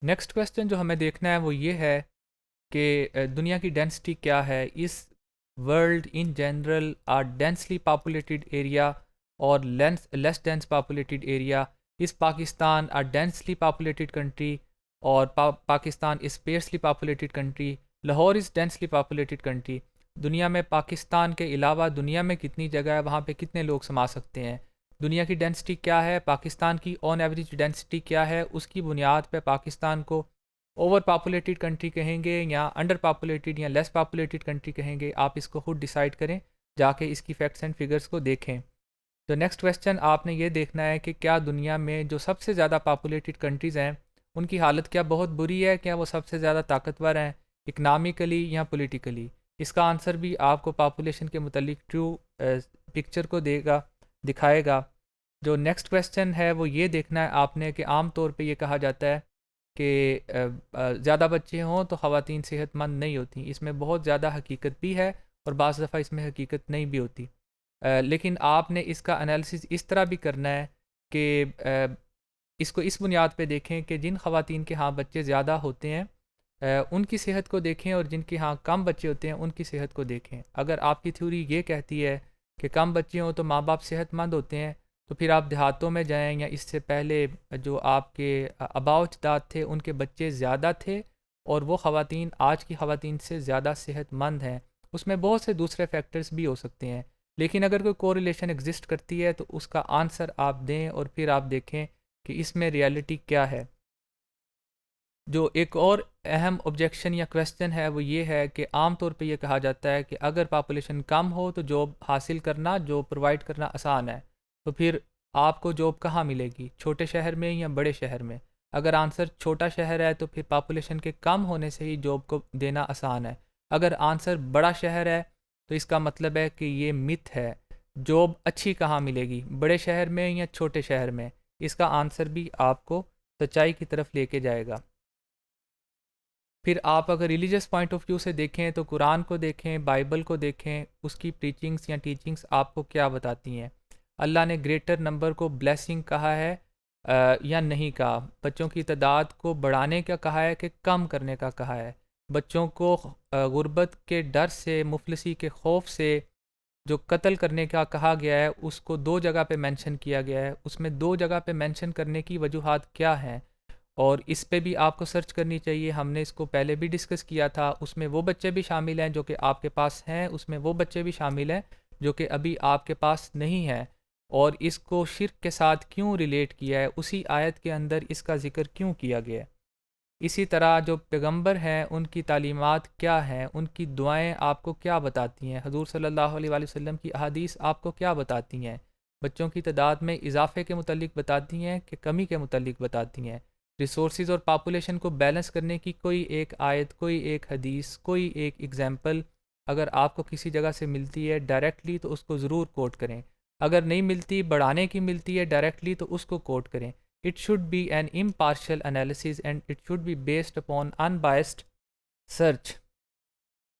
Next question جو ہمیں دیکھنا ہے وہ یہ ہے کہ دنیا کی ڈینسٹی کیا ہے. اس world in general are densely populated area اور لیس ڈینس پاپولیٹڈ ایریا. اس Pakistan are densely populated country اور Pakistan is sparsely populated country. Lahore is densely populated country. دنیا میں پاکستان کے علاوہ دنیا میں کتنی جگہ ہے، وہاں پہ کتنے لوگ سما سکتے ہیں. دنیا کی ڈینسٹی کیا ہے، پاکستان کی آن ایوریج ڈینسٹی کیا ہے، اس کی بنیاد پہ پاکستان کو اوور پاپولیٹڈ کنٹری کہیں گے یا انڈر پاپولیٹڈ یا لیس پاپولیٹڈ کنٹری کہیں گے. آپ اس کو خود ڈیسائیڈ کریں، جا کے اس کی فیکٹس اینڈ فگرس کو دیکھیں. تو نیکسٹ کویسچن آپ نے یہ دیکھنا ہے کہ کیا دنیا میں جو سب سے زیادہ پاپولیٹڈ کنٹریز ہیں ان کی حالت کیا بہت بری ہے، کیا وہ سب سے زیادہ طاقتور ہیں اکنامکلی یا پولیٹیکلی. اس کا آنسر بھی آپ کو پاپولیشن کے متعلق ٹرو پکچر کو دکھائے گا. جو نیکسٹ کویسچن ہے وہ یہ دیکھنا ہے آپ نے کہ عام طور پہ یہ کہا جاتا ہے کہ زیادہ بچے ہوں تو خواتین صحت مند نہیں ہوتی. اس میں بہت زیادہ حقیقت بھی ہے اور بعض دفعہ اس میں حقیقت نہیں بھی ہوتی. لیکن آپ نے اس کا انالیسس اس طرح بھی کرنا ہے کہ اس کو اس بنیاد پہ دیکھیں کہ جن خواتین کے ہاں بچے زیادہ ہوتے ہیں ان کی صحت کو دیکھیں اور جن کے ہاں کم بچے ہوتے ہیں ان کی صحت کو دیکھیں. اگر آپ کی تھیوری یہ کہتی ہے کہ کم بچے ہوں تو ماں باپ صحت مند ہوتے ہیں تو پھر آپ دیہاتوں میں جائیں یا اس سے پہلے جو آپ کے آباء و اجداد تھے ان کے بچے زیادہ تھے اور وہ خواتین آج کی خواتین سے زیادہ صحت مند ہیں. اس میں بہت سے دوسرے فیکٹرز بھی ہو سکتے ہیں، لیکن اگر کوئی کوریلیشن ایگزسٹ کرتی ہے تو اس کا آنسر آپ دیں اور پھر آپ دیکھیں کہ اس میں ریالٹی کیا ہے. جو ایک اور اہم آبجیکشن یا کویسچن ہے وہ یہ ہے کہ عام طور پہ یہ کہا جاتا ہے کہ اگر پاپولیشن کم ہو تو جاب حاصل کرنا، جاب پرووائڈ کرنا آسان ہے. تو پھر آپ کو جاب کہاں ملے گی، چھوٹے شہر میں یا بڑے شہر میں؟ اگر آنسر چھوٹا شہر ہے تو پھر پاپولیشن کے کم ہونے سے ہی جاب کو دینا آسان ہے. اگر آنسر بڑا شہر ہے تو اس کا مطلب ہے کہ یہ متھ ہے. جاب اچھی کہاں ملے گی، بڑے شہر میں یا چھوٹے شہر میں؟ اس کا آنسر بھی آپ کو سچائی کی طرف لے کے جائے گا. پھر آپ اگر ریلیجس پوائنٹ آف ویو سے دیکھیں تو قرآن کو دیکھیں، بائبل کو دیکھیں، اس کی پریچنگس یا ٹیچنگس آپ کو کیا بتاتی ہیں. اللہ نے گریٹر نمبر کو بلیسنگ کہا ہے یا نہیں کہا. بچوں کی تعداد کو بڑھانے کا کہا ہے کہ کم کرنے کا کہا ہے. بچوں کو غربت کے ڈر سے، مفلسی کے خوف سے جو قتل کرنے کا کہا گیا ہے اس کو 2 جگہ پہ مینشن کیا گیا ہے. اس میں 2 جگہ پہ مینشن کرنے کی وجوہات کیا ہیں اور اس پہ بھی آپ کو سرچ کرنی چاہیے. ہم نے اس کو پہلے بھی ڈسکس کیا تھا. اس میں وہ بچے بھی شامل ہیں جو کہ آپ کے پاس ہیں، اس میں وہ بچے بھی شامل ہیں جو کہ ابھی آپ کے پاس نہیں ہیں. اور اس کو شرک کے ساتھ کیوں ریلیٹ کیا ہے، اسی آیت کے اندر اس کا ذکر کیوں کیا گیا ہے. اسی طرح جو پیغمبر ہیں ان کی تعلیمات کیا ہیں، ان کی دعائیں آپ کو کیا بتاتی ہیں، حضور صلی اللہ علیہ وآلہ وسلم کی احادیث آپ کو کیا بتاتی ہیں. بچوں کی تعداد میں اضافے کے متعلق بتاتی ہیں کہ کمی کے متعلق بتاتی ہیں. ریسورسز اور پاپولیشن کو بیلنس کرنے کی کوئی ایک آیت، کوئی ایک حدیث، کوئی ایک ایگزامپل اگر آپ کو کسی جگہ سے ملتی ہے ڈائریکٹلی تو اس کو ضرور کوٹ کریں. اگر نہیں ملتی، بڑھانے کی ملتی ہے ڈائریکٹلی تو اس کو کوٹ کریں. It should be an impartial analysis and it should be based upon unbiased search.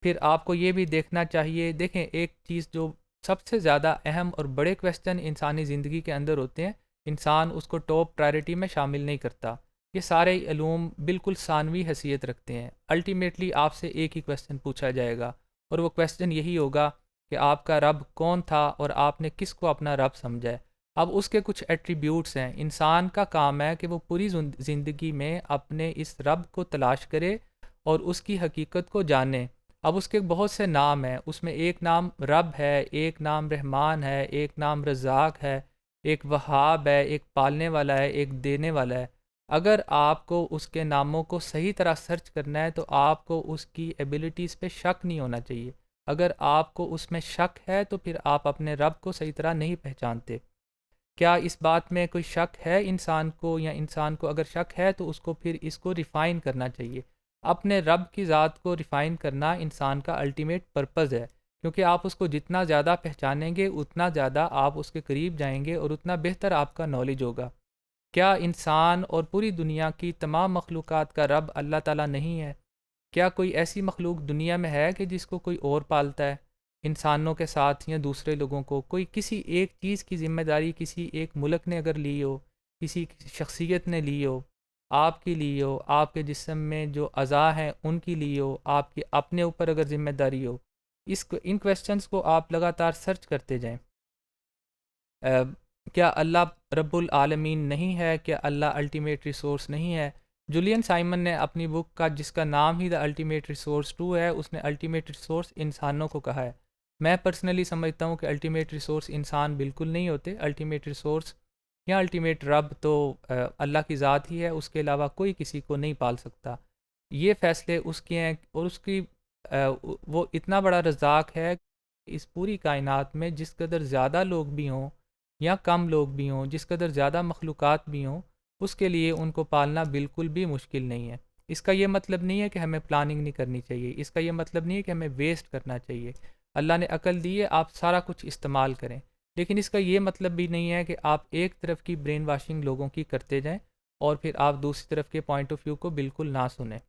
پھر آپ کو یہ بھی دیکھنا چاہیے، دیکھیں ایک چیز جو سب سے زیادہ اہم اور بڑے کویسچن انسانی زندگی کے اندر ہوتے ہیں، انسان اس کو ٹاپ پرائرٹی میں شامل نہیں کرتا. یہ سارے علوم بالکل ثانوی حیثیت رکھتے ہیں. الٹیمیٹلی آپ سے ایک ہی کویسچن پوچھا جائے گا اور وہ کویسچن یہی ہوگا کہ آپ کا رب کون تھا اور آپ نے کس کو اپنا رب سمجھا ہے. اب اس کے کچھ ایٹریبیوٹس ہیں. انسان کا کام ہے کہ وہ پوری زندگی میں اپنے اس رب کو تلاش کرے اور اس کی حقیقت کو جانے. اب اس کے بہت سے نام ہیں، اس میں ایک نام رب ہے، ایک نام رحمان ہے، ایک نام رزاق ہے، ایک وہاب ہے، ایک پالنے والا ہے، ایک دینے والا ہے. اگر آپ کو اس کے ناموں کو صحیح طرح سرچ کرنا ہے تو آپ کو اس کی ایبیلٹیز پہ شک نہیں ہونا چاہیے. اگر آپ کو اس میں شک ہے تو پھر آپ اپنے رب کو صحیح طرح نہیں پہچانتے. کیا اس بات میں کوئی شک ہے انسان کو، یا انسان کو اگر شک ہے تو اس کو پھر اس کو ریفائن کرنا چاہیے. اپنے رب کی ذات کو ریفائن کرنا انسان کا الٹیمیٹ پرپز ہے، کیونکہ آپ اس کو جتنا زیادہ پہچانیں گے اتنا زیادہ آپ اس کے قریب جائیں گے اور اتنا بہتر آپ کا نالج ہوگا. کیا انسان اور پوری دنیا کی تمام مخلوقات کا رب اللہ تعالیٰ نہیں ہے؟ کیا کوئی ایسی مخلوق دنیا میں ہے کہ جس کو کوئی اور پالتا ہے؟ انسانوں کے ساتھ یا دوسرے لوگوں کو کوئی کسی ایک چیز کی ذمہ داری کسی ایک ملک نے اگر لی ہو، کسی شخصیت نے لی ہو، آپ کے لیے ہو، آپ کے جسم میں جو اعضاء ہیں ان کے لیے ہو، آپ کے اپنے اوپر اگر ذمہ داری ہو، ان کویسچنس کو آپ لگاتار سرچ کرتے جائیں۔ کیا اللہ رب العالمین نہیں ہے؟ کیا اللہ الٹیمیٹ ریسورس نہیں ہے؟ جولین سائمن نے اپنی بک کا جس کا نام ہی دا الٹیمیٹ ریسورس 2 ہے، اس نے الٹیمیٹ ریسورس انسانوں کو کہا ہے۔ میں پرسنلی سمجھتا ہوں کہ الٹیمیٹ ریسورس انسان بالکل نہیں ہوتے۔ الٹیمیٹ ریسورس یا الٹیمیٹ رب تو اللہ کی ذات ہی ہے، اس کے علاوہ کوئی کسی کو نہیں پال سکتا۔ یہ فیصلے اس کے ہیں اور اس کی وہ اتنا بڑا رزاق ہے، اس پوری کائنات میں جس قدر زیادہ لوگ بھی ہوں یا کم لوگ بھی ہوں، جس قدر زیادہ مخلوقات بھی ہوں، اس کے لیے ان کو پالنا بالکل بھی مشکل نہیں ہے۔ اس کا یہ مطلب نہیں ہے کہ ہمیں پلاننگ نہیں کرنی چاہیے، اس کا یہ مطلب نہیں ہے کہ ہمیں ویسٹ کرنا چاہیے۔ اللہ نے عقل دی ہے، آپ سارا کچھ استعمال کریں، لیکن اس کا یہ مطلب بھی نہیں ہے کہ آپ ایک طرف کی برین واشنگ لوگوں کی کرتے جائیں اور پھر آپ دوسری طرف کے پوائنٹ آف ویو کو بالکل نہ سنیں۔